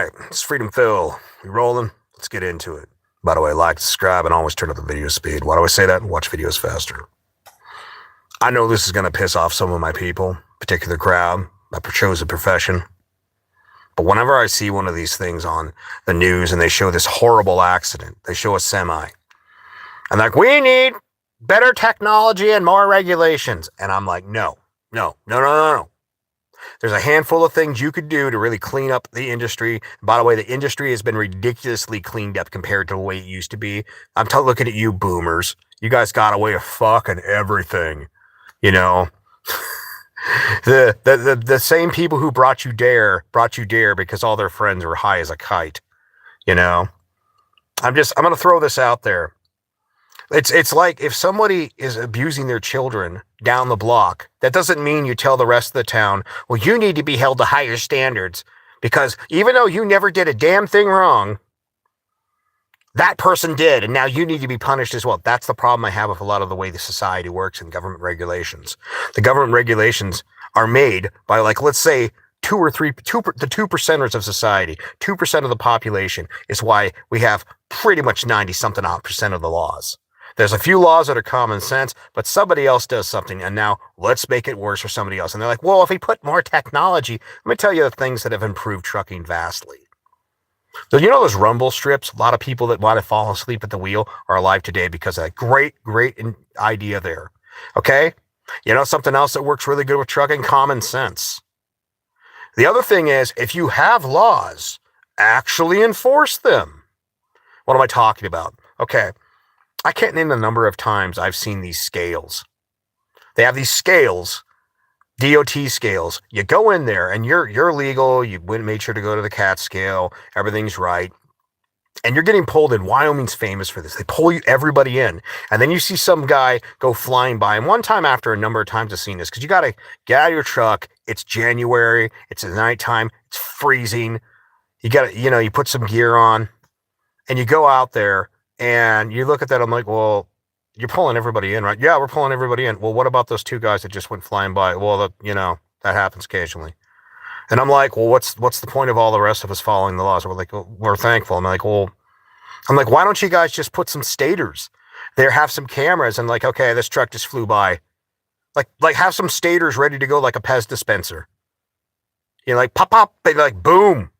right, it's Freedom Phil. We rolling? Let's get into it. By the way, like, subscribe, and always turn up the video speed. Why do I say that? Watch videos faster. I know this is going to piss off some of my people, particular crowd, my chosen profession. But whenever I see one of these things on the news and they show this horrible accident, they show a semi, and like, we need better technology and more regulations. And I'm like, no. There's a handful of things you could do to really clean up the industry. By the way, the industry has been ridiculously cleaned up compared to the way it used to be. I'm looking at you boomers. You guys got away with fucking everything. You know, the same people who brought you Dare because all their friends were high as a kite. You know, I'm going to throw this out there. It's like if somebody is abusing their children down the block, that doesn't mean you tell the rest of the town, well, you need to be held to higher standards, because even though you never did a damn thing wrong, that person did, and now you need to be punished as well. That's the problem I have with a lot of the way the society works in government regulations. The government regulations are made by, like, let's say, the 2%ers of society. 2% of the population is why we have pretty much 90-something% of the laws. There's a few laws that are common sense, but somebody else does something, and now let's make it worse for somebody else. And they're like, well, if we put more technology, let me tell you the things that have improved trucking vastly. So you know those rumble strips? A lot of people that want to fall asleep at the wheel are alive today because of that great idea there. Okay? You know something else that works really good with trucking? Common sense. The other thing is, if you have laws, actually enforce them. What am I talking about? Okay. I can't name the number of times I've seen these scales. They have these scales, DOT scales. You go in there and you're legal. You made sure to go to the CAT scale. Everything's right. And you're getting pulled in. Wyoming's famous for this. They pull everybody in. And then you see some guy go flying by. And one time after a number of times I've seen this, because you got to get out of your truck. It's January. It's at nighttime. It's freezing. You got to, you put some gear on and you go out there. And you look at that, I'm like, well, you're pulling everybody in, right? Yeah, we're pulling everybody in. Well, what about those two guys that just went flying by? Well, that happens occasionally. And I'm like, well, what's the point of all the rest of us following the laws? We're like, well, we're thankful. I'm like, why don't you guys just put some staters there, have some cameras, and like, okay, this truck just flew by. Like have some staters ready to go, like a Pez dispenser. Like pop, they like, boom,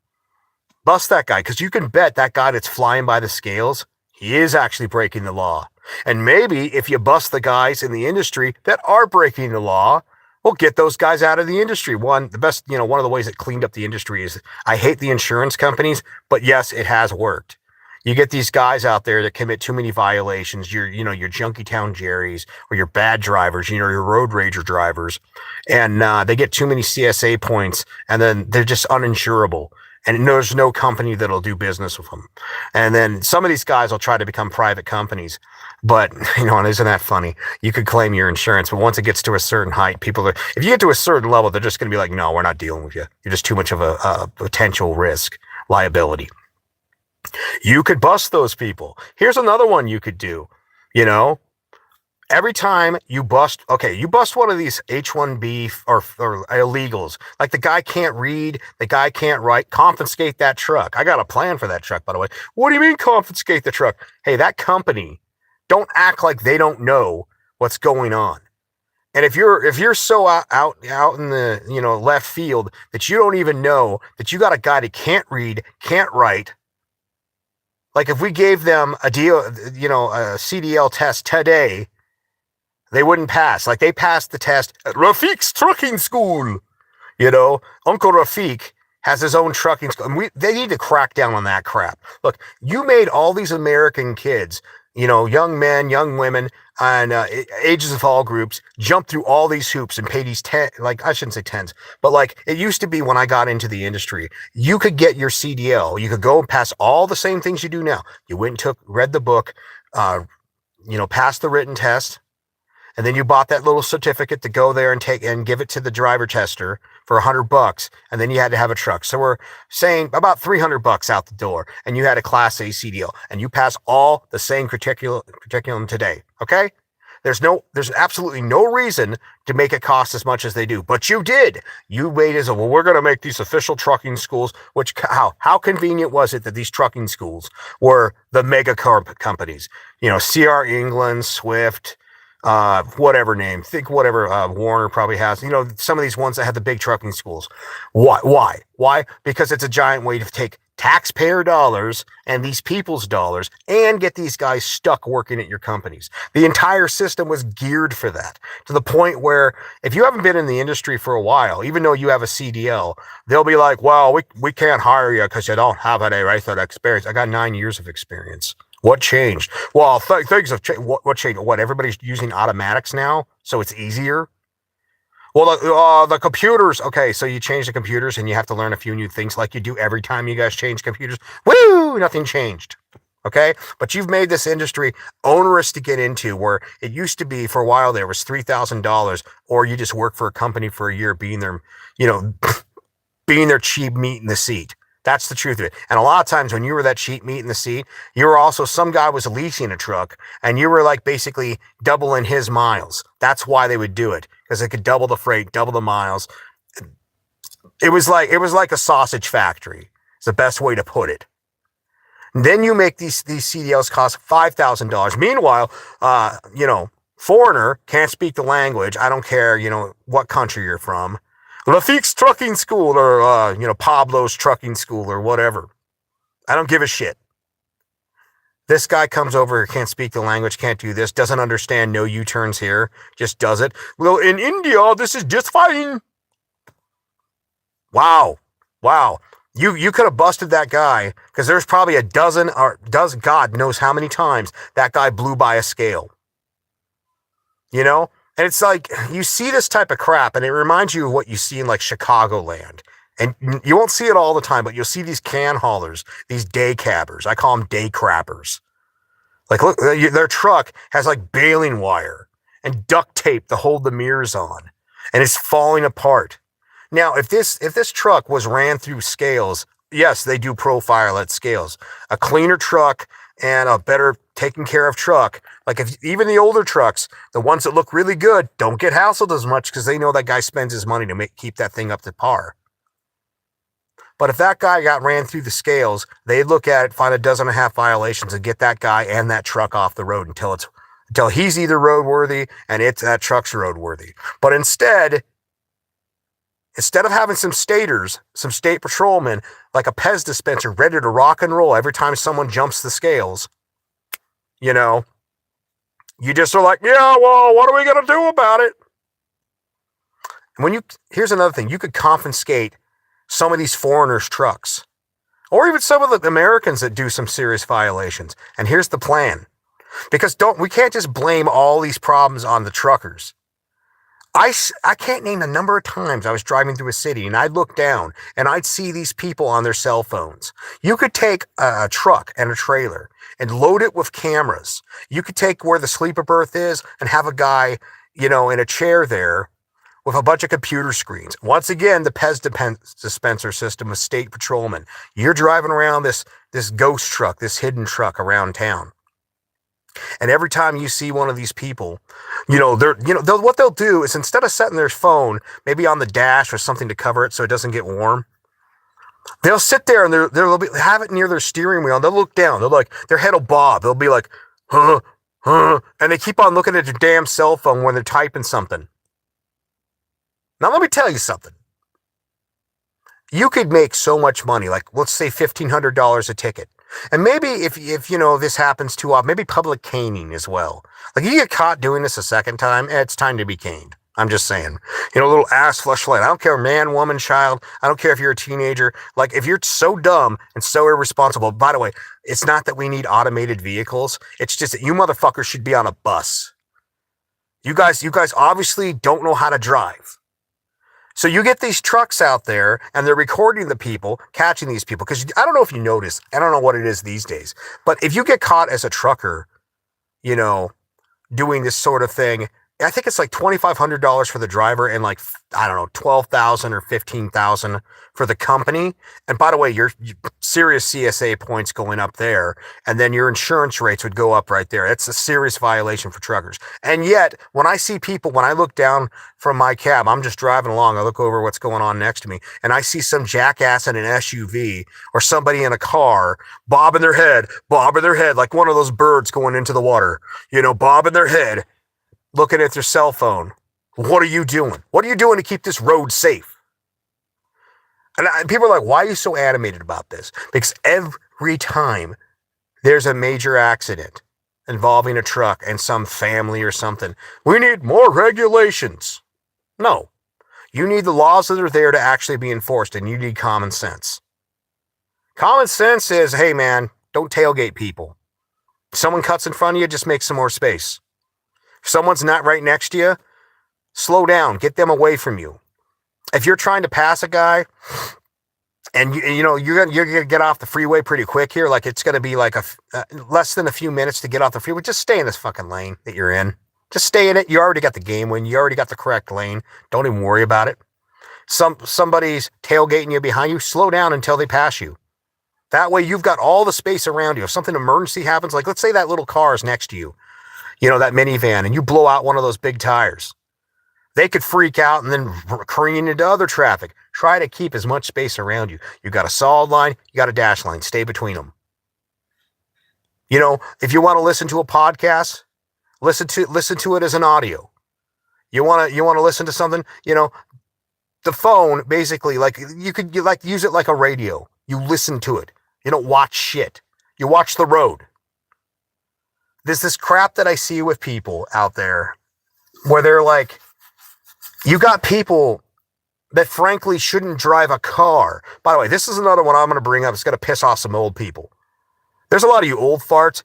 bust that guy. Because you can bet that guy that's flying by the scales, he is actually breaking the law. And maybe if you bust the guys in the industry that are breaking the law, we'll get those guys out of the industry. One of the ways it cleaned up the industry is, I hate the insurance companies, but yes, it has worked. You get these guys out there that commit too many violations, your Junkietown Jerry's, or your bad drivers, your road rager drivers, and they get too many CSA points, and then they're just uninsurable. And there's no company that'll do business with them. And then some of these guys will try to become private companies. But, and isn't that funny? You could claim your insurance, but once it gets to a certain height, if you get to a certain level, they're just going to be like, no, we're not dealing with you. You're just too much of a potential risk, liability. You could bust those people. Here's another one you could do, Every time you bust one of these H-1B or illegals, like the guy can't read, the guy can't write, confiscate that truck. I got a plan for that truck, by the way. What do you mean confiscate the truck? Hey, that company, don't act like they don't know what's going on. And if you're so out in the left field that you don't even know that you got a guy that can't read, can't write, like if we gave them a CDL test today, they wouldn't pass. Like, they passed the test at Rafiq's trucking school. Uncle Rafiq has his own trucking school. And they need to crack down on that crap. Look, you made all these American kids, young men, young women, and ages of all groups, jump through all these hoops and pay these I shouldn't say tens, but like it used to be when I got into the industry, you could get your CDL. You could go and pass all the same things you do now. You went and read the book, passed the written test. And then you bought that little certificate to go there and give it to the driver tester for $100. And then you had to have a truck. So we're saying about $300 out the door. And you had a Class A CDL. And you pass all the same curriculum today. Okay? There's absolutely no reason to make it cost as much as they do. But you did. You made as a, well, we're going to make these official trucking schools, which how convenient was it that these trucking schools were the mega companies, CR England, Swift, whatever name, think whatever Warner probably has, some of these ones that have the big trucking schools. Why? Because it's a giant way to take taxpayer dollars and these people's dollars and get these guys stuck working at your companies. The entire system was geared for that, to the point where if you haven't been in the industry for a while, even though you have a CDL, they'll be like, well, we can't hire you because you don't have any experience. I got 9 years of experience. What changed? Well, things have changed. What changed? What, everybody's using automatics now, so it's easier? Well, the computers. Okay, so you change the computers and you have to learn a few new things like you do every time you guys change computers. Woo! Nothing changed. Okay? But you've made this industry onerous to get into, where it used to be for a while there was $3,000, or you just work for a company for a year being their, being their cheap meat in the seat. That's the truth of it. And a lot of times when you were that cheap meat in the seat, you were also, some guy was leasing a truck and you were like basically doubling his miles. That's why they would do it, because they could double the freight, double the miles. It was like a sausage factory. It's the best way to put it. And then you make these CDLs cost $5,000. Meanwhile, foreigner can't speak the language. I don't care, what country you're from. Lafik's trucking school, or, Pablo's trucking school, or whatever. I don't give a shit. This guy comes over, can't speak the language, can't do this, doesn't understand no U-turns here, just does it. Well, in India, this is just fine. Wow. You could have busted that guy, because there's probably a dozen, God knows how many times that guy blew by a scale. And it's like, you see this type of crap, and it reminds you of what you see in like Chicagoland. And you won't see it all the time, but you'll see these can haulers, these day cabbers. I call them day crappers. Like, look, their truck has like baling wire and duct tape to hold the mirrors on, and it's falling apart. Now, if this truck was ran through scales, yes, they do profile at scales. A cleaner truck and a better taken care of truck, like if even the older trucks, the ones that look really good, don't get hassled as much because they know that guy spends his money to keep that thing up to par. But if that guy got ran through the scales, they'd look at it, find a dozen and a half violations, and get that guy and that truck off the road until he's either roadworthy and that truck's roadworthy. But instead of having some state patrolmen, like a Pez dispenser ready to rock and roll every time someone jumps the scales, you just are like, yeah, well, what are we going to do about it? And here's another thing, you could confiscate some of these foreigners' trucks, or even some of the Americans that do some serious violations. And here's the plan, because we can't just blame all these problems on the truckers. I can't name the number of times I was driving through a city and I'd look down and I'd see these people on their cell phones. You could take a truck and a trailer and load it with cameras. You could take where the sleeper berth is and have a guy, in a chair there with a bunch of computer screens. Once again, the Pez dispenser system of state patrolmen. You're driving around this ghost truck, this hidden truck around town. And every time you see one of these people, what they'll do is, instead of setting their phone maybe on the dash or something to cover it so it doesn't get warm, they'll sit there and they'll have it near their steering wheel, and they'll look down. They'll their head will bob. They'll be like, huh, and they keep on looking at their damn cell phone when they're typing something. Now let me tell you something. You could make so much money, like let's say $1,500 a ticket. And maybe if this happens too often, maybe public caning as well. Like, you get caught doing this a second time, it's time to be caned. I'm just saying. A little ass fleshlight. I don't care, man, woman, child. I don't care if you're a teenager. Like, if you're so dumb and so irresponsible, by the way, it's not that we need automated vehicles. It's just that you motherfuckers should be on a bus. You guys obviously don't know how to drive. So you get these trucks out there and they're recording the people, catching these people. Because I don't know if you notice, I don't know what it is these days, but if you get caught as a trucker, doing this sort of thing, I think it's like $2,500 for the driver and like, I don't know, 12,000 or 15,000 for the company. And by the way, your serious CSA points going up there, and then your insurance rates would go up right there. It's a serious violation for truckers. And yet, when I see people, when I look down from my cab, I'm just driving along, I look over what's going on next to me, and I see some jackass in an SUV or somebody in a car bobbing their head, like one of those birds going into the water, bobbing their head, looking at their cell phone. What are you doing? What are you doing to keep this road safe? And people are like, why are you so animated about this? Because every time there's a major accident involving a truck and some family or something, we need more regulations. No. You need the laws that are there to actually be enforced, and you need common sense. Common sense is, hey man, don't tailgate people. If someone cuts in front of you, just make some more space. If someone's not right next to you, slow down, get them away from you. If you're trying to pass a guy and you're gonna get off the freeway pretty quick here, like it's gonna be like less than a few minutes to get off the freeway, just stay in this fucking lane that you're in. Just stay in it. You already got the game win. You already got the correct lane. Don't even worry about it. Somebody's tailgating you behind you, slow down until they pass you. That way you've got all the space around you. If something emergency happens, like let's say that little car is next to you, that minivan, and you blow out one of those big tires. They could freak out and then careen into other traffic. Try to keep as much space around you. You got a solid line, you got a dash line. Stay between them. If you want to listen to a podcast, listen to it as an audio. You want to listen to something, the phone basically, like you use it like a radio. You listen to it. You don't watch shit. You watch the road. There's this crap that I see with people out there where they're like, you got people that frankly shouldn't drive a car. By the way, this is another one I'm going to bring up. It's going to piss off some old people. There's a lot of you old farts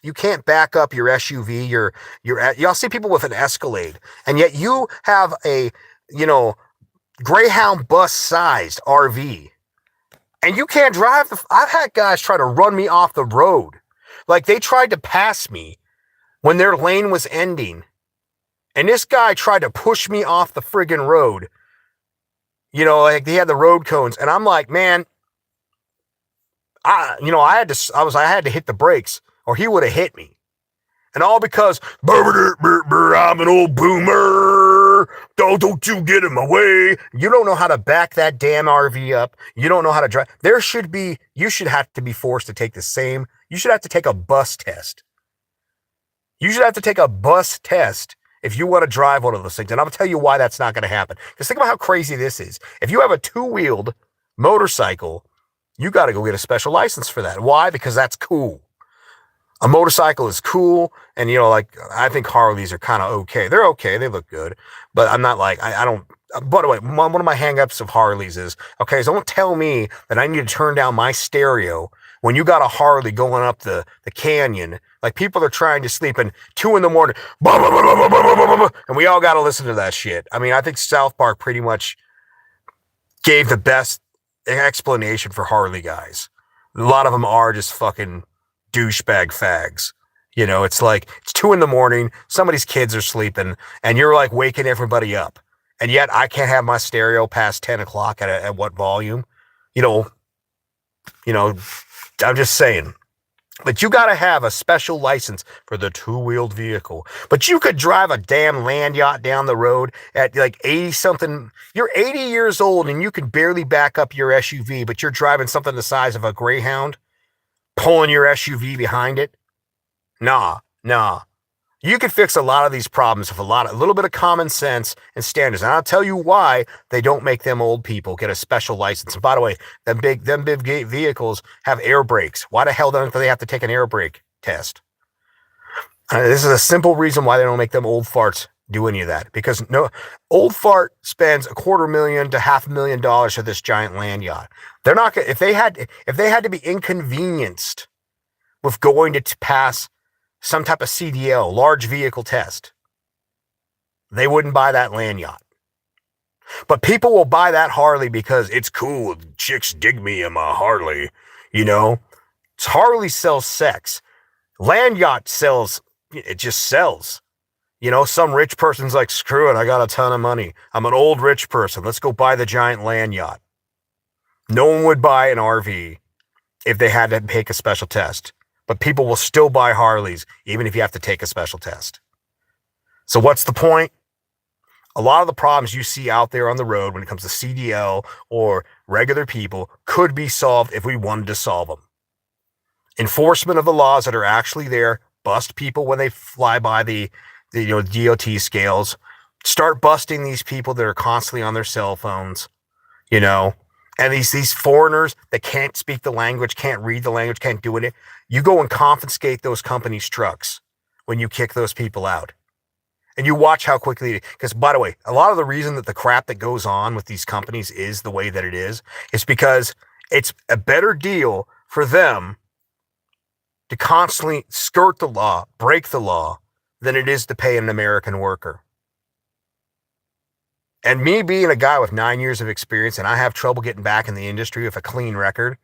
you can't back up your SUV. Y'all see people with an Escalade, and yet you have a, Greyhound bus sized RV, and you can't drive. I've had guys try to run me off the road. Like they tried to pass me when their lane was ending. And this guy tried to push me off the friggin' road. Like they had the road cones. And I'm like, man, I had to hit the brakes or he would have hit me. And all because, I'm an old boomer. Don't you get in my way. You don't know how to back that damn RV up. You don't know how to drive. You should have to be forced to take you should have to take a bus test. You should have to take a bus test if you want to drive one of those things. And I'm going to tell you why that's not going to happen. Because think about how crazy this is. If you have a two-wheeled motorcycle, you got to go get a special license for that. Why? Because that's cool. A motorcycle is cool. And, I think Harleys are kind of okay. They're okay. They look good. But I'm not like, I don't. By the way, one of my hangups of Harleys is, okay, so don't tell me that I need to turn down my stereo when you got a Harley going up the canyon, like people are trying to sleep and 2 a.m, and we all got to listen to that shit. I mean, I think South Park pretty much gave the best explanation for Harley guys. A lot of them are just fucking douchebag fags. It's like it's 2 a.m, somebody's kids are sleeping, and you're like waking everybody up. And yet I can't have my stereo past 10 o'clock at what volume? I'm just saying. But you got to have a special license for the two-wheeled vehicle. But you could drive a damn land yacht down the road at like 80-something. You're 80 years old and you can barely back up your SUV, but you're driving something the size of a Greyhound, pulling your SUV behind it. Nah. You could fix a lot of these problems with a little bit of common sense and standards. And I'll tell you why they don't make them old people get a special license. And by the way, them big vehicles have air brakes. Why the hell don't they have to take an air brake test? This is a simple reason why they don't make them old farts do any of that. Because no old fart spends $250,000 to $500,000 for this giant land yacht. They're not gonna, if they had to be inconvenienced with going to pass some type of CDL, large vehicle test, they wouldn't buy that land yacht. But people will buy that Harley because it's cool. Chicks dig me in my Harley. Harley sells sex. Land yacht sells, it just sells. Some rich person's like, screw it, I got a ton of money. I'm an old rich person. Let's go buy the giant land yacht. No one would buy an RV if they had to take a special test. But people will still buy Harleys, even if you have to take a special test. So what's the point? A lot of the problems you see out there on the road when it comes to CDL or regular people could be solved if we wanted to solve them. Enforcement of the laws that are actually there, bust people when they fly by the DOT scales, start busting these people that are constantly on their cell phones, and these foreigners that can't speak the language, can't read the language, can't do it. You go and confiscate those companies' trucks when you kick those people out. And you watch how quickly, because by the way, a lot of the reason that the crap that goes on with these companies is the way that it is because it's a better deal for them to constantly skirt the law, break the law, than it is to pay an American worker. And me being a guy with 9 years of experience, and I have trouble getting back in the industry with a clean record,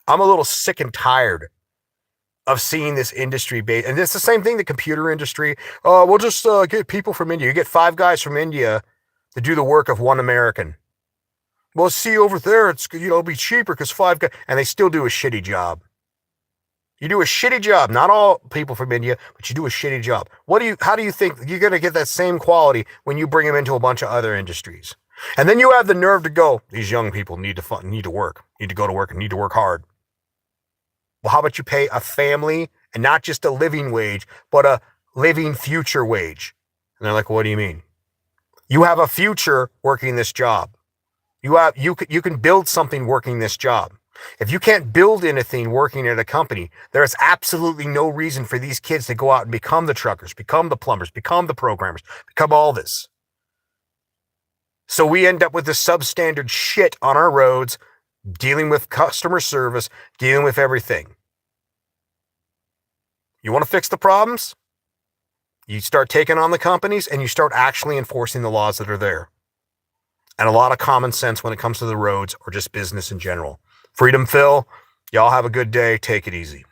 I'm a little sick and tired of seeing this industry and it's the same thing, the computer industry. We'll just get people from India. You get 5 guys from India to do the work of 1 American. Well, see over there, it's it'll be cheaper because 5 guys, and they still do a shitty job. You do a shitty job. Not all people from India, but you do a shitty job. How do you think you're going to get that same quality when you bring them into a bunch of other industries? And then you have the nerve to go, these young people need to work, need to go to work and need to work hard. Well, how about you pay a family, and not just a living wage, but a living future wage? And they're like, what do you mean? You have a future working this job. You can build something working this job. If you can't build anything working at a company, there is absolutely no reason for these kids to go out and become the truckers, become the plumbers, become the programmers, become all this. So we end up with this substandard shit on our roads, dealing with customer service, dealing with everything. You want to fix the problems? You start taking on the companies and you start actually enforcing the laws that are there. And a lot of common sense when it comes to the roads or just business in general. Freedom Phil, y'all have a good day. Take it easy.